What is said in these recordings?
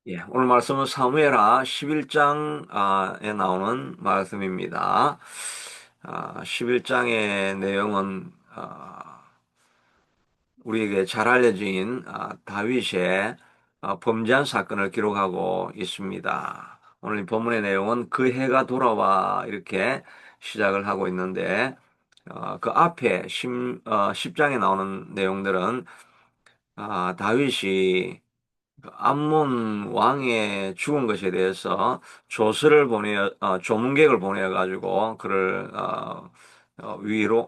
예, 오늘 말씀은 사무엘하 11장에 나오는 말씀입니다. 11장의 내용은 우리에게 잘 알려진 다윗의 범죄한 사건을 기록하고 있습니다. 오늘 이 본문의 내용은 그 해가 돌아와 이렇게 시작을 하고 있는데 그 앞에 10장에 나오는 내용들은 다윗이 그 암몬 왕의 죽은 것에 대해서 조문객을 보내 가지고 그를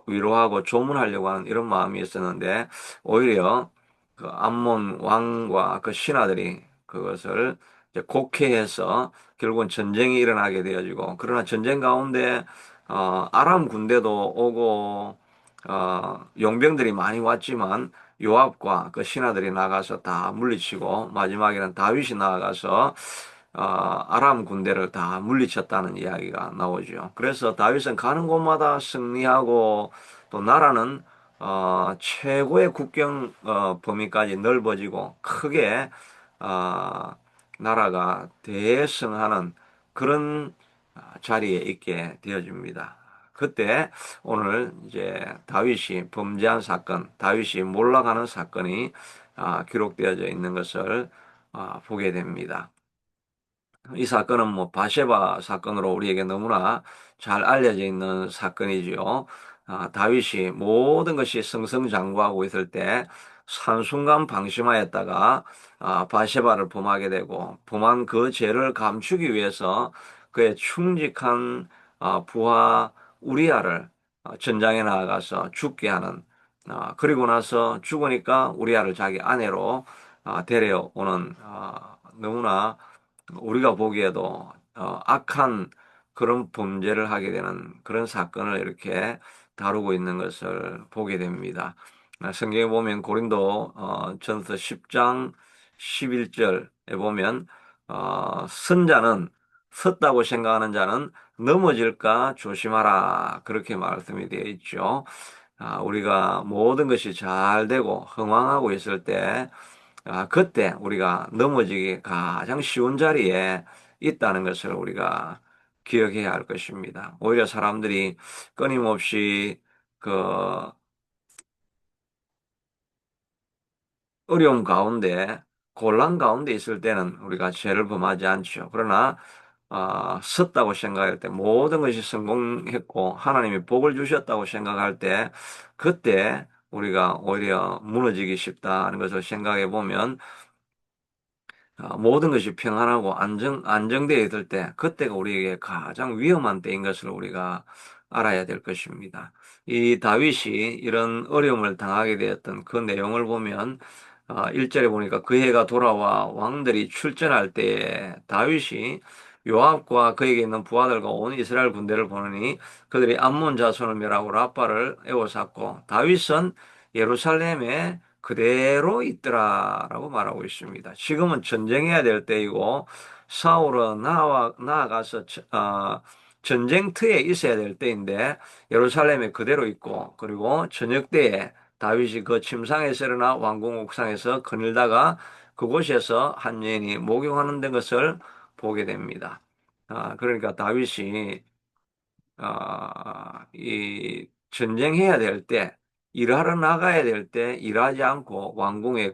위로하고 조문하려고 하는 이런 마음이 있었는데, 오히려 그 암몬 왕과 그 신하들이 그것을 이제 곡해해서 결국은 전쟁이 일어나게 되어지고, 그러나 전쟁 가운데 아람 군대도 오고 용병들이 많이 왔지만 요압과 그 신하들이 나가서 다 물리치고, 마지막에는 다윗이 나아가서 아람 군대를 다 물리쳤다는 이야기가 나오죠. 그래서 다윗은 가는 곳마다 승리하고, 또 나라는 최고의 국경 범위까지 넓어지고 크게 어, 나라가 대승하는 그런 자리에 있게 되어집니다. 그때 오늘 이제 다윗이 범죄한 사건, 다윗이 몰락하는 사건이 기록되어져 있는 것을 보게 됩니다. 이 사건은 뭐 바세바 사건으로 우리에게 너무나 잘 알려져 있는 사건이지요. 다윗이 모든 것이 승승장구하고 있을 때 한순간 방심하였다가 바세바를 범하게 되고, 범한 그 죄를 감추기 위해서 그의 충직한 부하 우리아를 전장에 나아가서 죽게 하는, 그리고 나서 죽으니까 우리아를 자기 아내로 데려오는, 너무나 우리가 보기에도 악한 그런 범죄를 하게 되는 그런 사건을 이렇게 다루고 있는 것을 보게 됩니다. 성경에 보면 고린도 전서 10장 11절에 보면 선자는, 섰다고 생각하는 자는 넘어질까 조심하라, 그렇게 말씀이 되어 있죠. 우리가 모든 것이 잘 되고 흥왕하고 있을 때 그때 우리가 넘어지기 가장 쉬운 자리에 있다는 것을 우리가 기억해야 할 것입니다. 오히려 사람들이 끊임없이 그 어려움 가운데, 곤란 가운데 있을 때는 우리가 죄를 범하지 않죠. 그러나 섰다고 생각할 때, 모든 것이 성공했고 하나님이 복을 주셨다고 생각할 때, 그때 우리가 오히려 무너지기 쉽다는 것을 생각해 보면, 모든 것이 평안하고 안정되어 있을 때, 그때가 우리에게 가장 위험한 때인 것을 우리가 알아야 될 것입니다. 이 다윗이 이런 어려움을 당하게 되었던 그 내용을 보면, 1절에 보니까 그 해가 돌아와 왕들이 출전할 때에 다윗이 요압과 그에게 있는 부하들과 온 이스라엘 군대를 보느니 그들이 암몬 자손을 멸하고 라빠를 에워쌌고 다윗은 예루살렘에 그대로 있더라라고 말하고 있습니다. 지금은 전쟁해야 될 때이고 사울은 나아가서 전쟁터에 있어야 될 때인데 예루살렘에 그대로 있고, 그리고 저녁 때에 다윗이 그 침상에서 일어나 왕궁 옥상에서 거닐다가 그곳에서 한 여인이 목욕하는 데 것을 보게 됩니다. 그러니까 다윗이 이 전쟁해야 될 때, 일하러 나가야 될 때 일하지 않고 왕궁에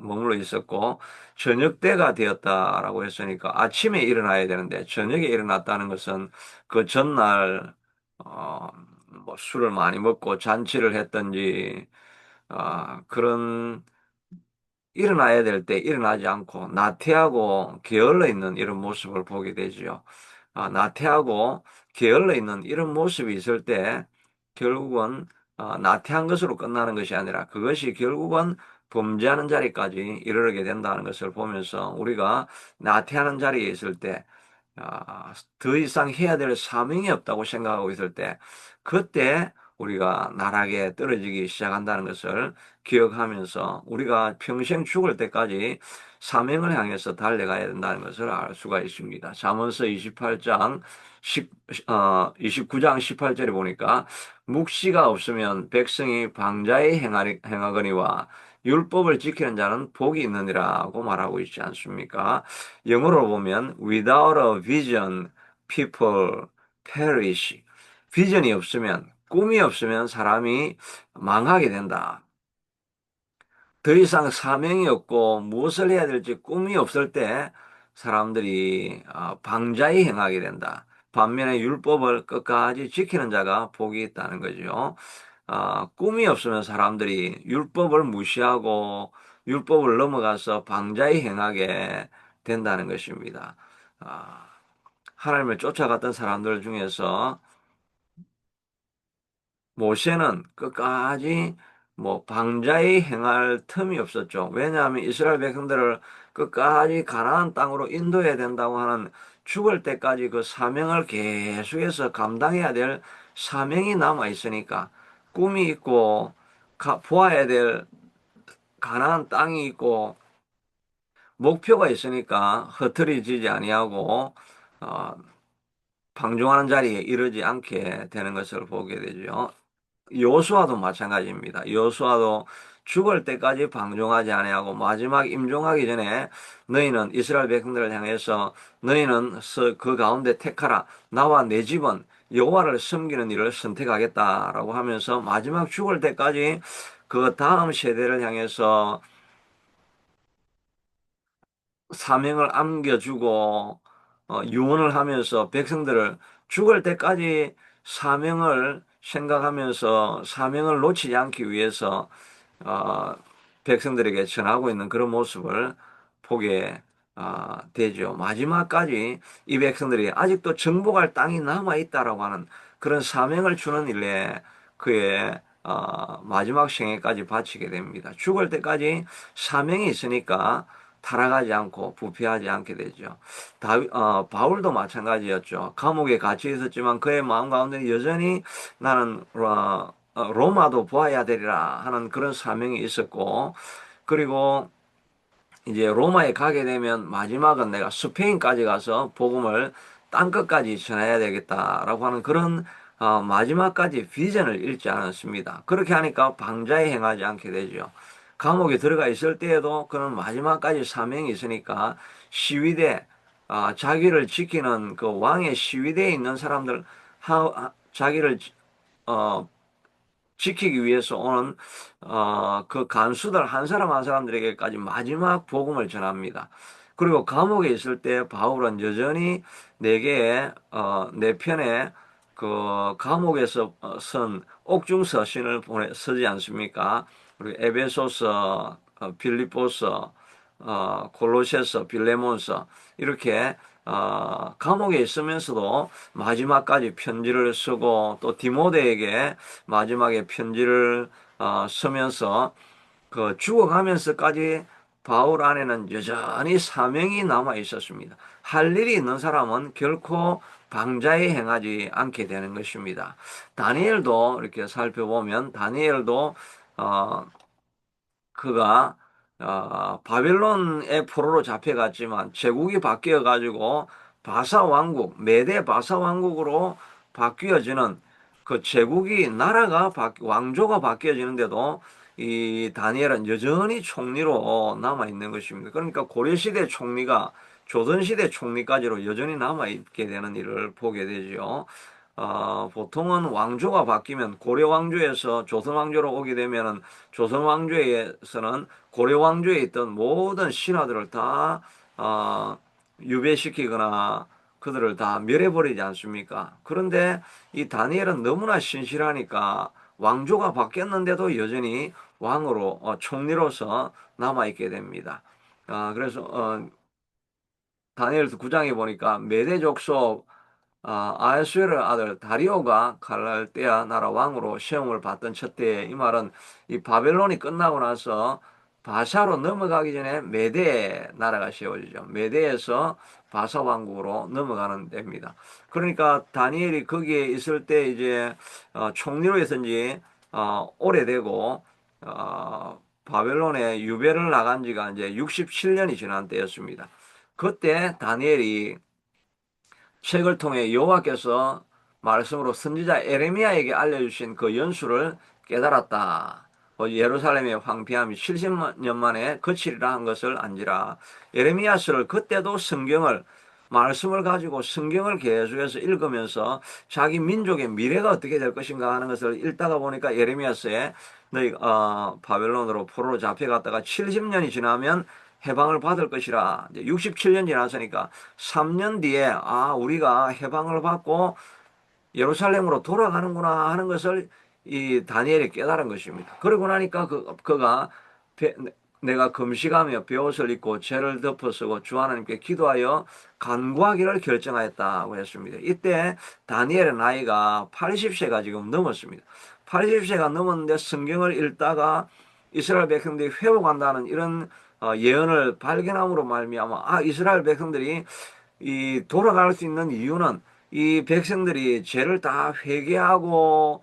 머물러 있었고, 저녁 때가 되었다라고 했으니까 아침에 일어나야 되는데 저녁에 일어났다는 것은 그 전날 어, 뭐 술을 많이 먹고 잔치를 했던지 그런, 일어나야 될 때 일어나지 않고 나태하고 게을러 있는 이런 모습을 보게 되지요. 나태하고 게을러 있는 이런 모습이 있을 때 결국은 나태한 것으로 끝나는 것이 아니라 그것이 결국은 범죄하는 자리까지 이르게 된다는 것을 보면서, 우리가 나태하는 자리에 있을 때, 더 이상 해야 될 사명이 없다고 생각하고 있을 때, 그때 우리가 나락에 떨어지기 시작한다는 것을 기억하면서 우리가 평생 죽을 때까지 사명을 향해서 달려가야 된다는 것을 알 수가 있습니다. 잠언서 28장 29장 18절에 보니까 묵시가 없으면 백성이 방자에 행하거니와 율법을 지키는 자는 복이 있느니라고 말하고 있지 않습니까? 영어로 보면 without a vision, people perish. 비전이 없으면, 꿈이 없으면 사람이 망하게 된다. 더 이상 사명이 없고 무엇을 해야 될지 꿈이 없을 때 사람들이 방자히 행하게 된다. 반면에 율법을 끝까지 지키는 자가 복이 있다는 거죠. 꿈이 없으면 사람들이 율법을 무시하고 율법을 넘어가서 방자히 행하게 된다는 것입니다. 아, 하나님을 쫓아갔던 사람들 중에서 모세는 끝까지 뭐 방자히 행할 틈이 없었죠. 왜냐하면 이스라엘 백성들을 끝까지 가나안 땅으로 인도해야 된다고 하는 죽을 때까지 그 사명을 계속해서 감당해야 될 사명이 남아 있으니까 꿈이 있고 보아야 될 가나안 땅이 있고 목표가 있으니까 흐트러지지 아니하고 어, 방종하는 자리에 이르지 않게 되는 것을 보게 되죠. 여호수아도 마찬가지입니다. 여호수아도 죽을 때까지 방종하지 아니하고 마지막 임종하기 전에 너희는 이스라엘 백성들을 향해서 너희는 그 가운데 택하라 나와 내 집은 여호와를 섬기는 일을 선택하겠다라고 하면서 마지막 죽을 때까지 그 다음 세대를 향해서 사명을 안겨주고 유언을 하면서 백성들을 죽을 때까지 사명을 생각하면서 사명을 놓치지 않기 위해서 어, 백성들에게 전하고 있는 그런 모습을 보게 되죠. 마지막까지 이 백성들이 아직도 정복할 땅이 남아 있다라고 하는 그런 사명을 주는 일에 그의 마지막 생애까지 바치게 됩니다. 죽을 때까지 사명이 있으니까 타락하지 않고 부패하지 않게 되죠. 바울도 마찬가지였죠. 감옥에 갇혀 있었지만 그의 마음 가운데 여전히 나는 로마도 보아야 되리라 하는 그런 사명이 있었고, 그리고 이제 로마에 가게 되면 마지막은 내가 스페인까지 가서 복음을 땅끝까지 전해야 되겠다라고 하는 그런 마지막까지 비전을 잃지 않았습니다. 그렇게 하니까 방자에 행하지 않게 되죠. 감옥에 들어가 있을 때에도 그런 마지막까지 사명이 있으니까 시위대, 자기를 지키는 그 왕의 시위대에 있는 사람들, 자기를 어, 지키기 위해서 오는 그 간수들 한 사람 한 사람들에게까지 마지막 복음을 전합니다. 그리고 감옥에 있을 때 바울은 여전히 내 편에 그 감옥에서 쓴 옥중 서신을 쓰지 않습니까? 그리고 에베소서, 빌립보서, 골로새서, 빌레몬서 이렇게 감옥에 있으면서도 마지막까지 편지를 쓰고 또 디모데에게 마지막에 편지를 쓰면서 그 죽어가면서까지 바울 안에는 여전히 사명이 남아 있었습니다. 할 일이 있는 사람은 결코 방자에 행하지 않게 되는 것입니다. 다니엘도 이렇게 살펴보면 다니엘도 어, 그가 바벨론의 포로로 잡혀갔지만 제국이 바뀌어 가지고 바사 왕국, 메대 바사 왕국으로 바뀌어지는 그 제국이 왕조가 바뀌어지는데도 이 다니엘은 여전히 총리로 남아 있는 것입니다. 그러니까 고려 시대 총리가 조선 시대 총리까지로 여전히 남아 있게 되는 일을 보게 되죠. 보통은 왕조가 바뀌면 고려 왕조에서 조선 왕조로 오게 되면은 조선 왕조에서는 고려 왕조에 있던 모든 신하들을 다 유배시키거나 그들을 다 멸해버리지 않습니까? 그런데 이 다니엘은 너무나 신실하니까 왕조가 바뀌었는데도 여전히 왕으로 총리로서 남아 있게 됩니다. 그래서 다니엘서 9장에 보니까 메대 족속 아하수에르 아들 다리오가 갈랄디아 나라 왕으로 시험을 받던 첫 때에 이 말은 이 바벨론이 끝나고 나서 바사로 넘어가기 전에 메대 나라가 세워지죠. 메대에서 바사 왕국으로 넘어가는 데입니다. 그러니까 다니엘이 거기에 있을 때 이제 총리로 있었지 오래되고 바벨론에 유배를 나간 지가 이제 67년이 지난 때였습니다. 그때 다니엘이 책을 통해 여호와께서 말씀으로 선지자 에레미야에게 알려주신 그 연수를 깨달았다. 예루살렘의 황폐함이 70년 만에 그치리라 한 것을 안지라. 예레미야서를 그때도 말씀을 가지고 성경을 계속해서 읽으면서 자기 민족의 미래가 어떻게 될 것인가 하는 것을 읽다가 보니까 예레미야서에 너희 바벨론으로 포로로 잡혀갔다가 70년이 지나면 해방을 받을 것이라. 이제 67년 지났으니까 3년 뒤에 우리가 해방을 받고 예루살렘으로 돌아가는구나 하는 것을 이 다니엘이 깨달은 것입니다. 그러고 나니까 그가 내가 금식하며 베옷을 입고 죄를 덮어쓰고 주 하나님께 기도하여 간구하기를 결정하였다고 했습니다. 이때 다니엘의 나이가 80세가 지금 넘었습니다. 80세가 넘었는데 성경을 읽다가 이스라엘 백성들이 회복한다는 이런 예언을 발견함으로 말미암아 이스라엘 백성들이 이 돌아갈 수 있는 이유는 이 백성들이 죄를 다 회개하고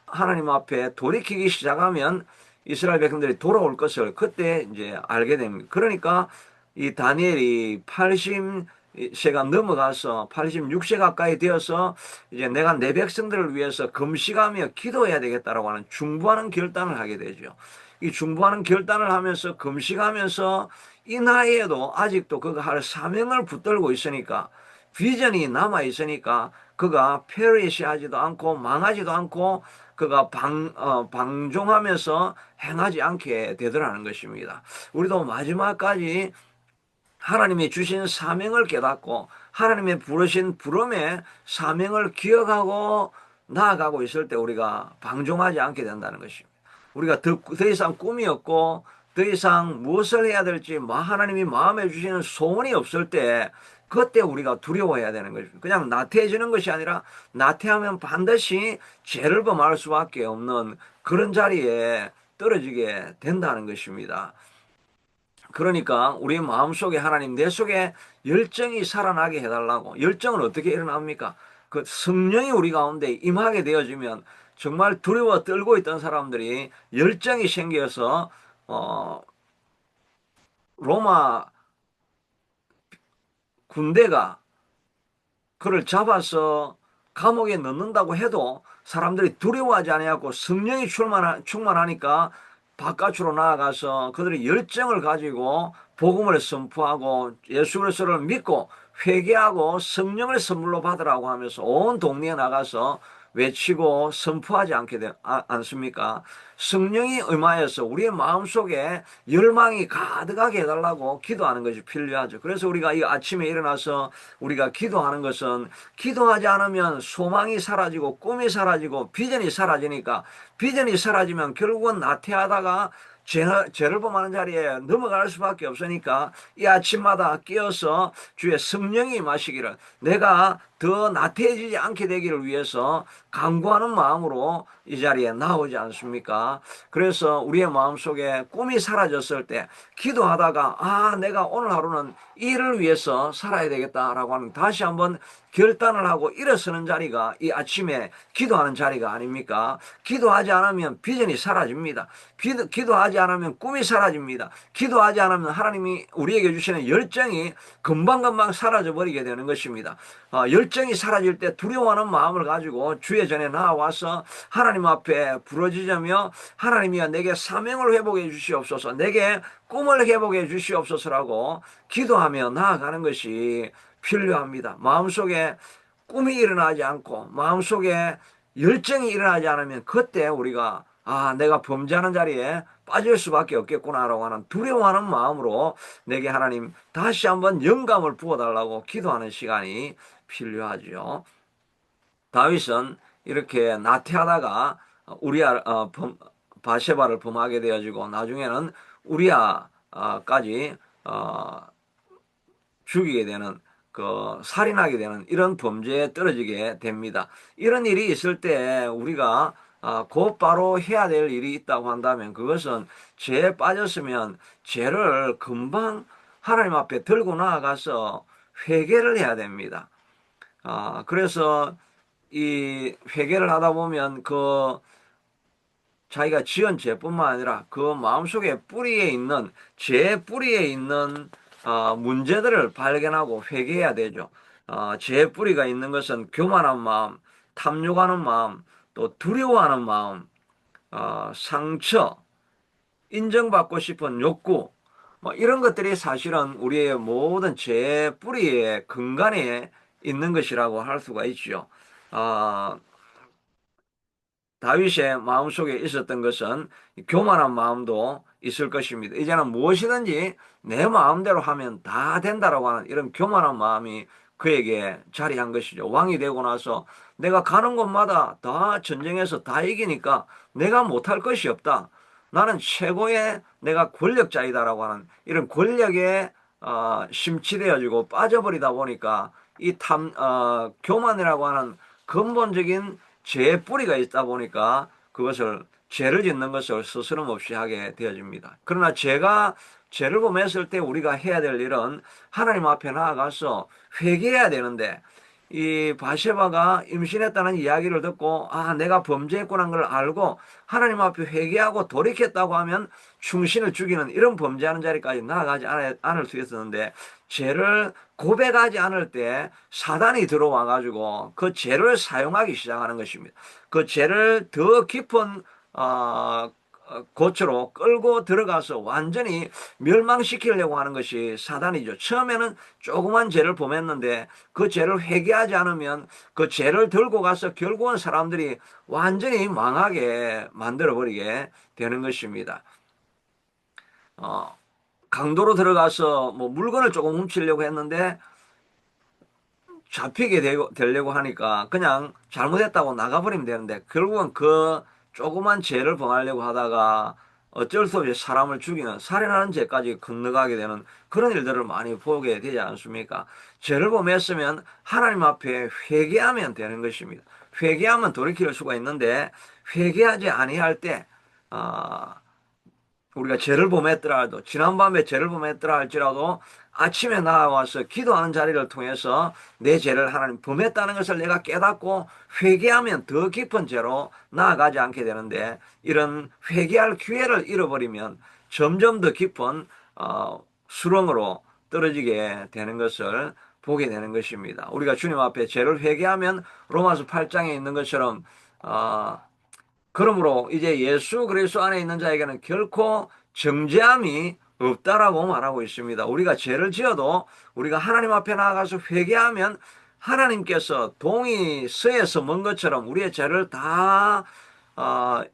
하나님 앞에 돌이키기 시작하면 이스라엘 백성들이 돌아올 것을 그때 이제 알게 됩니다. 그러니까 이 다니엘이 80세가 넘어가서 86세 가까이 되어서 이제 내가 내 백성들을 위해서 금식하며 기도해야 되겠다라고 하는 중보하는 결단을 하게 되죠. 이 중보하는 결단을 하면서 금식하면서 이 나이에도 아직도 그가 할 사명을 붙들고 있으니까 비전이 남아 있으니까 그가 페리시하지도 않고 망하지도 않고 그가 방종하면서 행하지 않게 되더라는 것입니다. 우리도 마지막까지 하나님이 주신 사명을 깨닫고 하나님의 부르신 부름의 사명을 기억하고 나아가고 있을 때 우리가 방종하지 않게 된다는 것입니다. 우리가 더 이상 꿈이 없고 더 이상 무엇을 해야 될지 하나님이 마음에 주시는 소원이 없을 때 그때 우리가 두려워해야 되는 것입니다. 그냥 나태해지는 것이 아니라 나태하면 반드시 죄를 범할 수밖에 없는 그런 자리에 떨어지게 된다는 것입니다. 그러니까 우리 마음속에 하나님 내 속에 열정이 살아나게 해달라고. 열정은 어떻게 일어납니까? 그 성령이 우리 가운데 임하게 되어지면 정말 두려워 떨고 있던 사람들이 열정이 생겨서 로마 군대가 그를 잡아서 감옥에 넣는다고 해도 사람들이 두려워하지 아니하고 성령이 충만하니까 바깥으로 나아가서 그들이 열정을 가지고 복음을 선포하고 예수 그리스도를 믿고 회개하고 성령을 선물로 받으라고 하면서 온 동네에 나가서 외치고 선포하지 않습니까? 성령이 임하여서 우리의 마음속에 열망이 가득하게 해달라고 기도하는 것이 필요하죠. 그래서 우리가 이 아침에 일어나서 우리가 기도하는 것은 기도하지 않으면 소망이 사라지고 꿈이 사라지고 비전이 사라지니까 비전이 사라지면 결국은 나태하다가 죄를 범하는 자리에 넘어갈 수밖에 없으니까 이 아침마다 깨어서 주의 성령이 임하시기를 내가 더 나태해지지 않게 되기를 위해서 간구하는 마음으로 이 자리에 나오지 않습니까? 그래서 우리의 마음속에 꿈이 사라졌을 때 기도하다가 내가 오늘 하루는 이를 위해서 살아야 되겠다라고 하는 다시 한번 결단을 하고 일어서는 자리가 이 아침에 기도하는 자리가 아닙니까? 기도하지 않으면 비전이 사라집니다. 기도하지 않으면 꿈이 사라집니다. 기도하지 않으면 하나님이 우리에게 주시는 열정이 금방금방 사라져 버리게 되는 것입니다. 열정이 사라질 때 두려워하는 마음을 가지고 주의 전에 나와서 하나님 앞에 부르짖으며 하나님이여 내게 사명을 회복해 주시옵소서, 내게 꿈을 회복해 주시옵소서라고 기도하며 나아가는 것이 필요합니다. 마음속에 꿈이 일어나지 않고 마음속에 열정이 일어나지 않으면 그때 우리가 내가 범죄하는 자리에 빠질 수밖에 없겠구나라고 하는 두려워하는 마음으로 내게 하나님 다시 한번 영감을 부어달라고 기도하는 시간이 필요하죠. 다윗은 이렇게 나태하다가 바세바를 범하게 되어지고 나중에는 우리아까지 죽이게 되는 살인하게 되는 이런 범죄에 떨어지게 됩니다. 이런 일이 있을 때 우리가 곧바로 해야 될 일이 있다고 한다면 그것은 죄에 빠졌으면 죄를 금방 하나님 앞에 들고 나아가서 회개를 해야 됩니다. 그래서 이 회개를 하다 보면 자기가 지은 죄뿐만 아니라 그 마음속에 뿌리에 있는 죄의 뿌리에 있는 문제들을 발견하고 회개해야 되죠. 죄의 뿌리가 있는 것은 교만한 마음, 탐욕하는 마음, 또 두려워하는 마음, 상처, 인정받고 싶은 욕구, 뭐 이런 것들이 사실은 우리의 모든 죄의 뿌리의 근간에 있는 것이라고 할 수가 있죠. 어, 다윗의 마음속에 있었던 것은 교만한 마음도 있을 것입니다. 이제는 무엇이든지 내 마음대로 하면 다 된다라고 하는 이런 교만한 마음이 그에게 자리한 것이죠. 왕이 되고 나서 내가 가는 곳마다 다 전쟁에서 다 이기니까 내가 못할 것이 없다. 나는 최고의 내가 권력자이다라고 하는 이런 권력에 심취되어지고 빠져버리다 보니까 교만이라고 하는 근본적인 죄의 뿌리가 있다 보니까 그것을 죄를 짓는 것을 스스럼 없이 하게 되어집니다. 그러나 죄를 범했을 때 우리가 해야 될 일은 하나님 앞에 나아가서 회개해야 되는데 이 바세바가 임신했다는 이야기를 듣고 내가 범죄했구나 걸 알고 하나님 앞에 회개하고 돌이켰다고 하면 충신을 죽이는 이런 범죄하는 자리까지 나아가지 않을 수 있었는데 죄를 고백하지 않을 때 사단이 들어와 가지고 그 죄를 사용하기 시작하는 것입니다. 그 죄를 더 깊은 고초로 끌고 들어가서 완전히 멸망시키려고 하는 것이 사단이죠. 처음에는 조그만 죄를 범했는데 그 죄를 회개하지 않으면 그 죄를 들고 가서 결국은 사람들이 완전히 망하게 만들어버리게 되는 것입니다. 어, 강도로 들어가서 뭐 물건을 조금 훔치려고 했는데 되려고 하니까 그냥 잘못했다고 나가버리면 되는데 결국은 그 조그만 죄를 범하려고 하다가 어쩔 수 없이 사람을 죽이는 살인하는 죄까지 건너가게 되는 그런 일들을 많이 보게 되지 않습니까? 죄를 범했으면 하나님 앞에 회개하면 되는 것입니다. 회개하면 돌이킬 수가 있는데 회개하지 아니할 때 어, 우리가 죄를 범했더라도 지난밤에 죄를 범했더라 할지라도 아침에 나와서 기도하는 자리를 통해서 내 죄를 하나님 범했다는 것을 내가 깨닫고 회개하면 더 깊은 죄로 나아가지 않게 되는데 이런 회개할 기회를 잃어버리면 점점 더 깊은 수렁으로 떨어지게 되는 것을 보게 되는 것입니다. 우리가 주님 앞에 죄를 회개하면 로마서 8장에 있는 것처럼 어, 그러므로 이제 예수 그리스도 안에 있는 자에게는 결코 정죄함이 없다라고 말하고 있습니다. 우리가 죄를 지어도 우리가 하나님 앞에 나아가서 회개하면 하나님께서 동이 서에서 먼 것처럼 우리의 죄를 다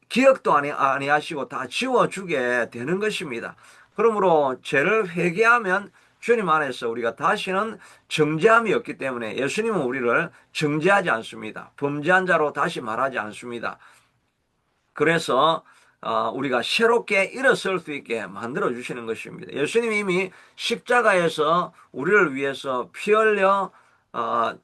기억도 아니하시고 다 지워주게 되는 것입니다. 그러므로 죄를 회개하면 주님 안에서 우리가 다시는 정죄함이 없기 때문에 예수님은 우리를 정죄하지 않습니다. 범죄한 자로 다시 말하지 않습니다. 그래서 우리가 새롭게 일어설 수 있게 만들어 주시는 것입니다. 예수님이 이미 십자가에서 우리를 위해서 피 흘려 어,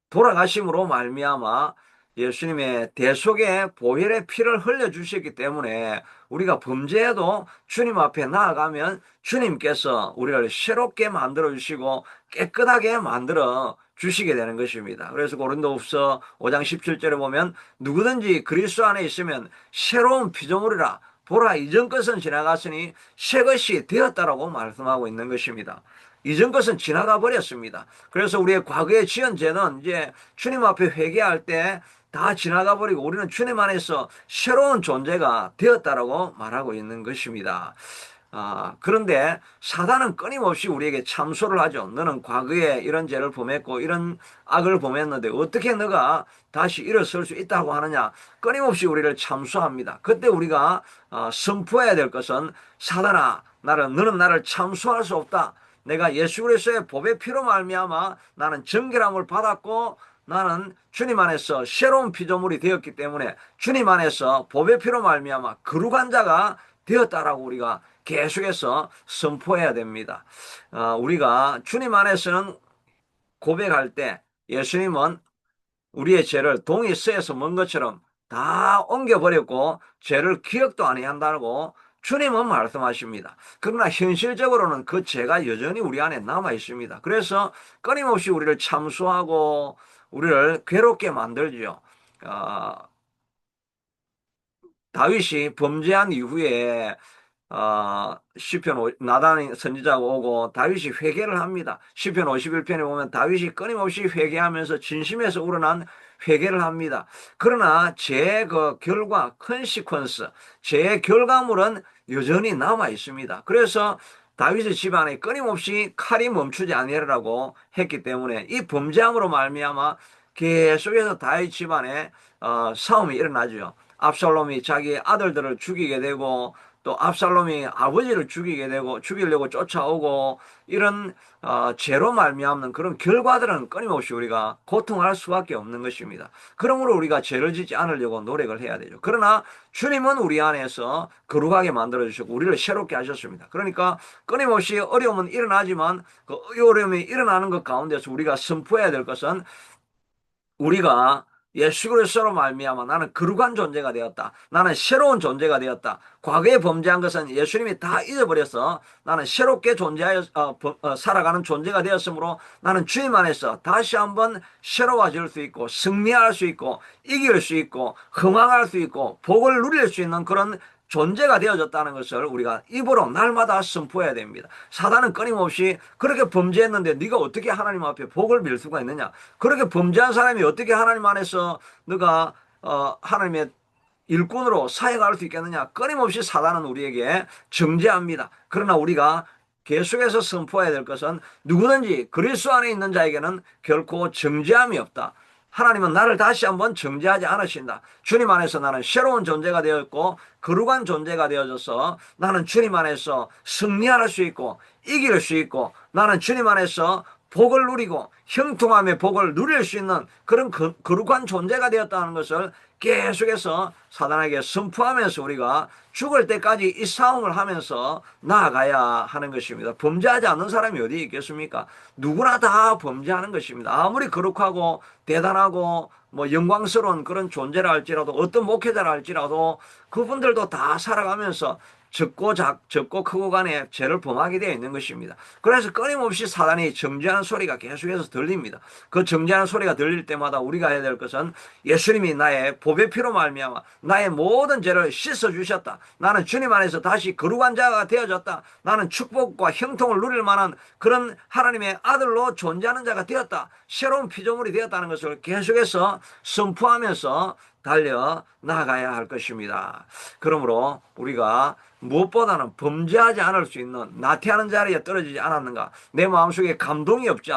돌아가심으로 말미암아 예수님의 대속의 보혈의 피를 흘려 주셨기 때문에 우리가 범죄해도 주님 앞에 나아가면 주님께서 우리를 새롭게 만들어 주시고 깨끗하게 만들어 주시게 되는 것입니다. 그래서 고린도후서 5장 17절에 보면 누구든지 그리스도 안에 있으면 새로운 피조물이라 보라 이전 것은 지나갔으니 새 것이 되었다라고 말씀하고 있는 것입니다. 이전 것은 지나가 버렸습니다. 그래서 우리의 과거에 지은 죄는 이제 주님 앞에 회개할 때 다 지나가 버리고 우리는 주님 안에서 새로운 존재가 되었다라고 말하고 있는 것입니다. 그런데 사단은 끊임없이 우리에게 참소를 하죠. 너는 과거에 이런 죄를 범했고 이런 악을 범했는데 어떻게 너가 다시 일어설 수 있다고 하느냐. 끊임없이 우리를 참소합니다. 그때 우리가 선포해야 될 것은 사단아, 너는 나를 참소할 수 없다. 내가 예수 그리스도의 보배 피로 말미암아 나는 정결함을 받았고 나는 주님 안에서 새로운 피조물이 되었기 때문에 주님 안에서 보배 피로 말미암아 거룩한 자가 되었다라고 우리가 계속해서 선포해야 됩니다. 우리가 주님 안에서는 고백할 때 예수님은 우리의 죄를 동이 서에서 먼 것처럼 다 옮겨버렸고 죄를 기억도 아니한다고 주님은 말씀하십니다. 그러나 현실적으로는 그 죄가 여전히 우리 안에 남아 있습니다. 그래서 끊임없이 우리를 참수하고 우리를 괴롭게 만들죠. 다윗이 범죄한 이후에 시편 나단 선지자가 오고 다윗이 회개를 합니다. 시편 51편에 보면 다윗이 끊임없이 회개하면서 진심에서 우러난 회개를 합니다. 그러나 제 그 결과 컨시퀀스, 제 결과물은 여전히 남아 있습니다. 그래서 다윗의 집안에 끊임없이 칼이 멈추지 아니하라고 했기 때문에 이 범죄함으로 말미암아 계속해서 다윗 집안에 싸움이 일어나죠. 압살롬이 자기 아들들을 죽이게 되고 또 압살롬이 아버지를 죽이게 되고 죽이려고 쫓아오고 이런 죄로 말미암는 그런 결과들은 끊임없이 우리가 고통할 수밖에 없는 것입니다. 그러므로 우리가 죄를 짓지 않으려고 노력을 해야 되죠. 그러나 주님은 우리 안에서 거룩하게 만들어 주셨고 우리를 새롭게 하셨습니다. 그러니까 끊임없이 어려움은 일어나지만 그 어려움이 일어나는 것 가운데서 우리가 선포해야 될 것은 우리가 예수 그리스도로 말미암아 나는 거룩한 존재가 되었다. 나는 새로운 존재가 되었다. 과거에 범죄한 것은 예수님이 다 잊어버려서 나는 새롭게 존재하여 살아가는 존재가 되었으므로 나는 주님 안에서 다시 한번 새로워질 수 있고 승리할 수 있고 이길 수 있고 흥황할 수 있고 복을 누릴 수 있는 그런 존재가 되어졌다는 것을 우리가 입으로 날마다 선포해야 됩니다. 사단은 끊임없이 그렇게 범죄했는데 네가 어떻게 하나님 앞에 복을 빌 수가 있느냐? 그렇게 범죄한 사람이 어떻게 하나님 안에서 너가 하나님의 일꾼으로 사역할 수 있겠느냐? 끊임없이 사단은 우리에게 정죄합니다. 그러나 우리가 계속해서 선포해야 될 것은 누구든지 그리스도 안에 있는 자에게는 결코 정죄함이 없다. 하나님은 나를 다시 한번 정죄하지 않으신다. 주님 안에서 나는 새로운 존재가 되었고 거룩한 존재가 되어져서 나는 주님 안에서 승리할 수 있고 이길 수 있고 나는 주님 안에서 복을 누리고 형통함의 복을 누릴 수 있는 그런 거룩한 존재가 되었다는 것을 계속해서 사단에게 선포하면서 우리가 죽을 때까지 이 싸움을 하면서 나아가야 하는 것입니다. 범죄하지 않는 사람이 어디 있겠습니까? 누구나 다 범죄하는 것입니다. 아무리 거룩하고 대단하고 뭐 영광스러운 그런 존재라 할지라도 어떤 목회자라 할지라도 그분들도 다 살아가면서 적고 크고 간에 죄를 범하게 되어 있는 것입니다. 그래서 끊임없이 사단이 정죄하는 소리가 계속해서 들립니다. 그 정죄하는 소리가 들릴 때마다 우리가 해야 될 것은 예수님이 나의 보배 피로 말미암아 나의 모든 죄를 씻어 주셨다. 나는 주님 안에서 다시 거룩한 자가 되어졌다. 나는 축복과 형통을 누릴 만한 그런 하나님의 아들로 존재하는 자가 되었다. 새로운 피조물이 되었다는 것을 계속해서 선포하면서 달려 나가야 할 것입니다. 그러므로 우리가 무엇보다는 범죄하지 않을 수 있는 나태하는 자리에 떨어지지 않았는가? 내 마음속에 감동이 없지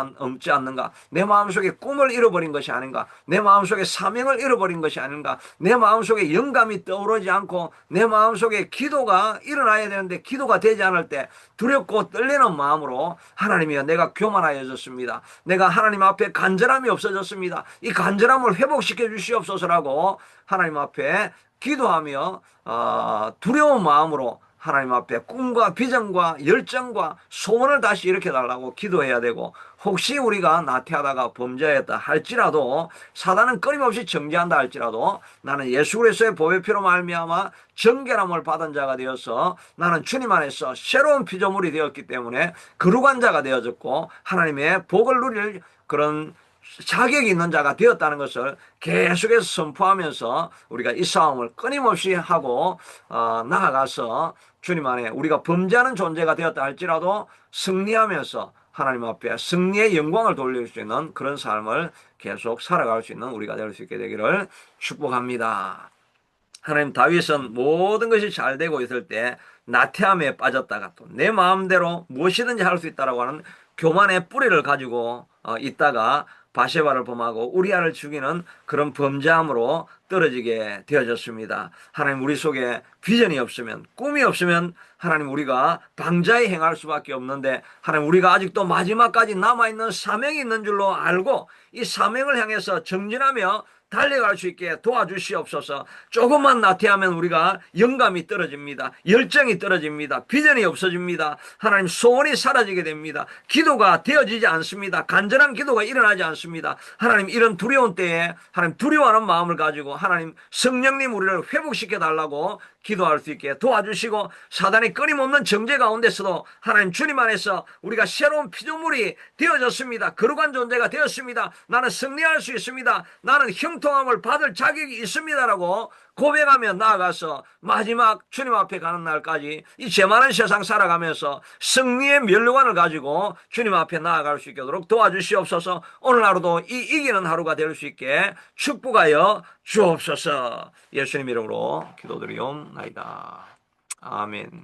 않는가? 내 마음속에 꿈을 잃어버린 것이 아닌가? 내 마음속에 사명을 잃어버린 것이 아닌가? 내 마음속에 영감이 떠오르지 않고 내 마음속에 기도가 일어나야 되는데 기도가 되지 않을 때 두렵고 떨리는 마음으로 하나님이여 내가 교만하여졌습니다. 내가 하나님 앞에 간절함이 없어졌습니다. 이 간절함을 회복시켜 주시옵소서라고 하나님 앞에 기도하며 두려운 마음으로 하나님 앞에 꿈과 비전과 열정과 소원을 다시 일으켜달라고 기도해야 되고 혹시 우리가 나태하다가 범죄했다 할지라도 사단은 끊임없이 정죄한다 할지라도 나는 예수 그리스도의 보배피로 말미암아 정결함을 받은 자가 되어서 나는 주님 안에서 새로운 피조물이 되었기 때문에 거룩한 자가 되어졌고 하나님의 복을 누릴 그런 자격이 있는 자가 되었다는 것을 계속해서 선포하면서 우리가 이 싸움을 끊임없이 하고 나아가서 주님 안에 우리가 범죄하는 존재가 되었다 할지라도 승리하면서 하나님 앞에 승리의 영광을 돌릴 수 있는 그런 삶을 계속 살아갈 수 있는 우리가 될 수 있게 되기를 축복합니다. 하나님 다윗은 모든 것이 잘 되고 있을 때 나태함에 빠졌다가 또 내 마음대로 무엇이든지 할 수 있다라고 하는 교만의 뿌리를 가지고 있다가 바세바를 범하고 우리아를 죽이는 그런 범죄함으로 떨어지게 되어졌습니다. 하나님 우리 속에 비전이 없으면 꿈이 없으면 하나님 우리가 방자에 행할 수밖에 없는데 하나님 우리가 아직도 마지막까지 남아있는 사명이 있는 줄로 알고 이 사명을 향해서 정진하며 달려갈 수 있게 도와주시옵소서. 조금만 나태하면 우리가 영감이 떨어집니다. 열정이 떨어집니다. 비전이 없어집니다. 하나님 소원이 사라지게 됩니다. 기도가 되어지지 않습니다. 간절한 기도가 일어나지 않습니다. 하나님 이런 두려운 때에 하나님 두려워하는 마음을 가지고 하나님 성령님 우리를 회복시켜 달라고 기도할 수 있게 도와주시고 사단의 끊임없는 정죄 가운데서도 하나님 주님 안에서 우리가 새로운 피조물이 되어졌습니다. 거룩한 존재가 되었습니다. 나는 승리할 수 있습니다. 나는 형통 형통함을 받을 자격이 있습니다라고 고백하며 나아가서 마지막 주님 앞에 가는 날까지 이 죄많은 세상 살아가면서 승리의 면류관을 가지고 주님 앞에 나아갈 수 있도록 도와주시옵소서. 오늘 하루도 이 이기는 하루가 될 수 있게 축복하여 주옵소서. 예수님 이름으로 기도드리옵나이다. 아멘.